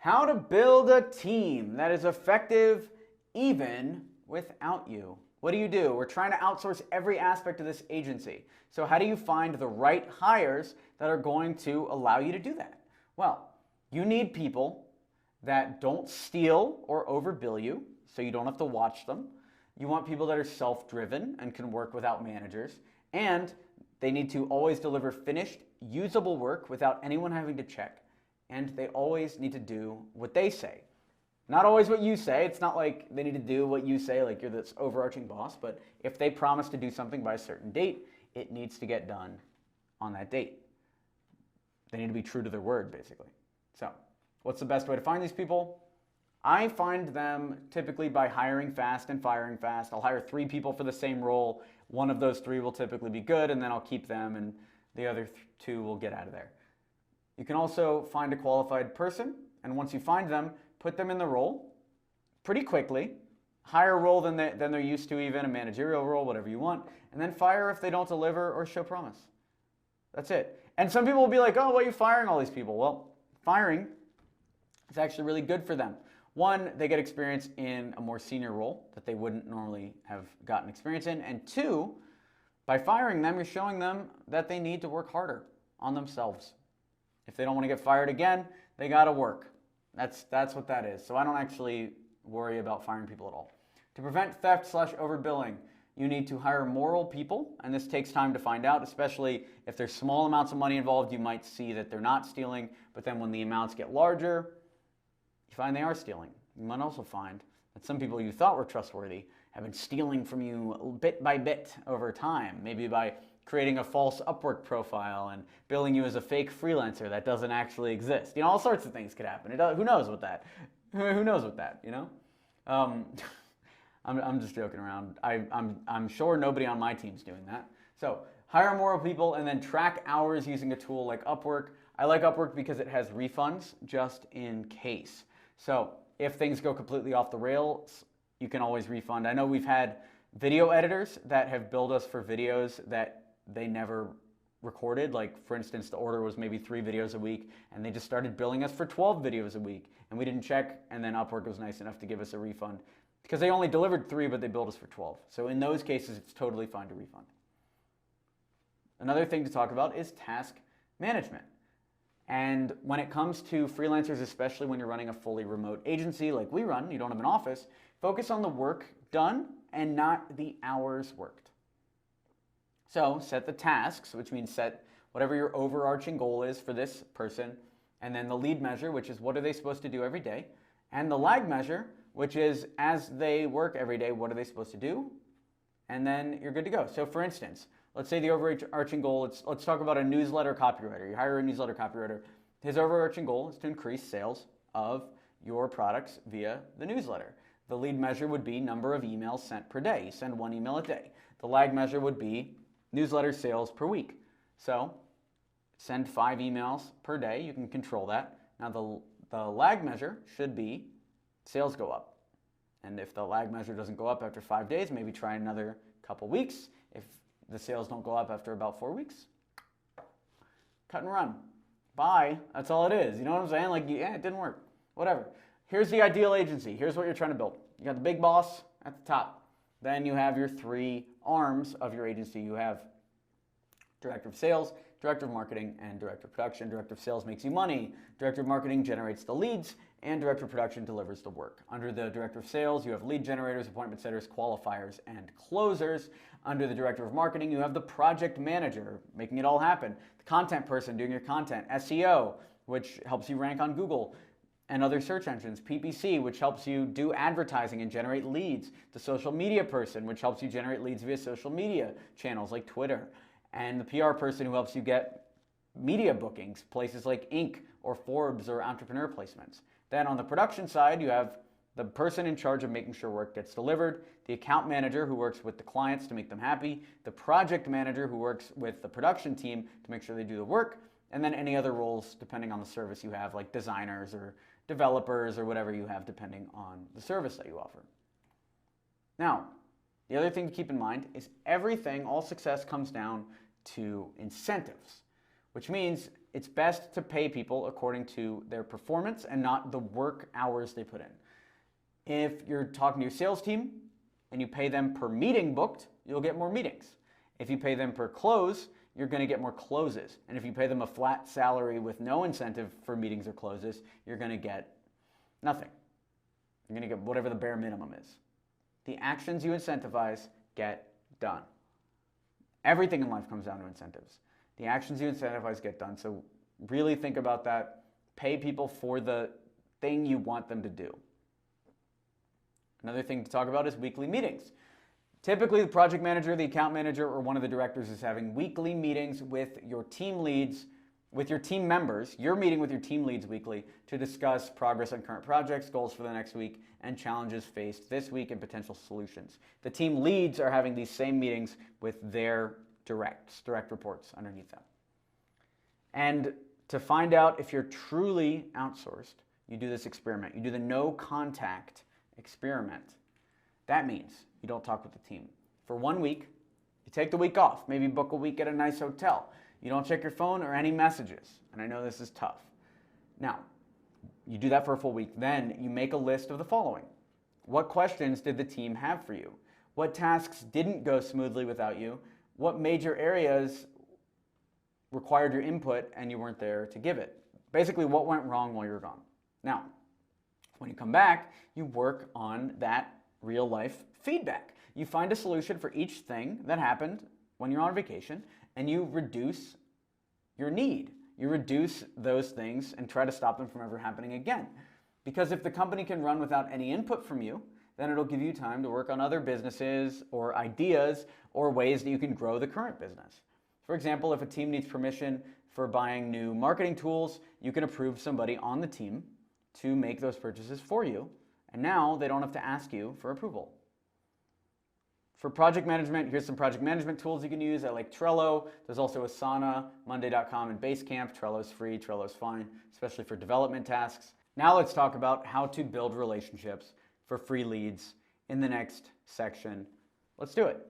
How to build a team that is effective even without you. What do? We're trying to outsource every aspect of this agency. So how do you find the right hires that are going to allow you to do that? Well, you need people that don't steal or overbill you, so you don't have to watch them. You want people that are self-driven and can work without managers. And they need to always deliver finished, usable work without anyone having to check. And they always need to do what they say. Not always what you say. It's not like they need to do what you say, like you're this overarching boss, but if they promise to do something by a certain date, it needs to get done on that date. They need to be true to their word, basically. So, what's the best way to find these people? I find them typically by hiring fast and firing fast. I'll hire 3 people for the same role. One of those 3 will typically be good, and then I'll keep them, and the other 2 will get out of there. You can also find a qualified person, and once you find them, put them in the role pretty quickly, higher role than they're used to, even a managerial role, whatever you want, and then fire if they don't deliver or show promise. That's it. And some people will be like, oh, why are you firing all these people? Well, firing is actually really good for them. One, they get experience in a more senior role that they wouldn't normally have gotten experience in, and 2, by firing them, you're showing them that they need to work harder on themselves. If they don't want to get fired again, they got to work. That's what that is. So I don't actually worry about firing people at all. To prevent theft/overbilling, you need to hire moral people, and this takes time to find out, especially if there's small amounts of money involved. You might see that they're not stealing, but then when the amounts get larger, you find they are stealing. You might also find that some people you thought were trustworthy have been stealing from you bit by bit over time, maybe by creating a false Upwork profile and billing you as a fake freelancer that doesn't actually exist. You know, all sorts of things could happen. Who knows with that? Who knows with that, you know? I'm just joking around. I'm sure nobody on my team's doing that. So hire moral people and then track hours using a tool like Upwork. I like Upwork because it has refunds just in case. So if things go completely off the rails, you can always refund. I know we've had video editors that have billed us for videos that they never recorded. Like, for instance, the order was maybe 3 videos a week, and they just started billing us for 12 videos a week, and we didn't check, and then Upwork was nice enough to give us a refund because they only delivered 3, but they billed us for 12. So in those cases, it's totally fine to refund. Another thing to talk about is task management. And when it comes to freelancers, especially when you're running a fully remote agency like we run, you don't have an office, focus on the work done and not the hours worked. So set the tasks, which means set whatever your overarching goal is for this person, and then the lead measure, which is what are they supposed to do every day, and the lag measure, which is as they work every day, what are they supposed to do, and then you're good to go. So for instance, let's say the overarching goal, let's talk about a newsletter copywriter. You hire a newsletter copywriter. His overarching goal is to increase sales of your products via the newsletter. The lead measure would be number of emails sent per day. You send 1 email a day. The lag measure would be newsletter sales per week. So send 5 emails per day. You can control that. Now the lag measure should be sales go up. And if the lag measure doesn't go up after 5 days, maybe try another couple weeks. If the sales don't go up after about 4 weeks, cut and run. Bye. That's all it is. You know what I'm saying? Like, yeah, it didn't work. Whatever. Here's the ideal agency. Here's what you're trying to build. You got the big boss at the top. Then you have your 3 arms of your agency. You have director of sales, director of marketing, and director of production. Director of sales makes you money. Director of marketing generates the leads, and director of production delivers the work. Under the director of sales, you have lead generators, appointment setters, qualifiers, and closers. Under the director of marketing, you have the project manager, making it all happen. The content person doing your content. SEO, which helps you rank on Google and other search engines. PPC, which helps you do advertising and generate leads. The social media person, which helps you generate leads via social media channels like Twitter. And the PR person who helps you get media bookings, places like Inc. or Forbes or entrepreneur placements. Then on the production side, you have the person in charge of making sure work gets delivered, the account manager who works with the clients to make them happy, the project manager who works with the production team to make sure they do the work, and then any other roles depending on the service you have, like designers or developers or whatever you have depending on the service that you offer. Now, the other thing to keep in mind is everything, all success comes down to incentives. which means it's best to pay people according to their performance and not the work hours they put in. If you're talking to your sales team and you pay them per meeting booked, you'll get more meetings. If you pay them per close, you're going to get more closes. And if you pay them a flat salary with no incentive for meetings or closes, you're going to get nothing. You're going to get whatever the bare minimum is. The actions you incentivize get done. Everything in life comes down to incentives. The actions you incentivize get done. So really think about that. Pay people for the thing you want them to do. Another thing to talk about is weekly meetings. Typically, the project manager, the account manager, or one of the directors is having weekly meetings with your team leads, with your team members. You're meeting with your team leads weekly to discuss progress on current projects, goals for the next week, and challenges faced this week and potential solutions. The team leads are having these same meetings with their direct reports underneath them. And to find out if you're truly outsourced, you do this experiment. You do the no contact experiment. That means you don't talk with the team. For 1 week, you take the week off, maybe book a week at a nice hotel. You don't check your phone or any messages. And I know this is tough. Now, you do that for a full week. Then you make a list of the following. What questions did the team have for you? What tasks didn't go smoothly without you? What major areas required your input and you weren't there to give it? Basically, what went wrong while you were gone? Now, when you come back, you work on that real life feedback. You find a solution for each thing that happened when you're on vacation, and you reduce your need. You reduce those things and try to stop them from ever happening again. Because if the company can run without any input from you, then it'll give you time to work on other businesses or ideas or ways that you can grow the current business. For example, if a team needs permission for buying new marketing tools, you can approve somebody on the team to make those purchases for you. And now they don't have to ask you for approval. For project management, here's some project management tools you can use. I like Trello. There's also Asana, Monday.com, and Basecamp. Trello's free, Trello's fine, especially for development tasks. Now let's talk about how to build relationships for free leads in the next section. Let's do it.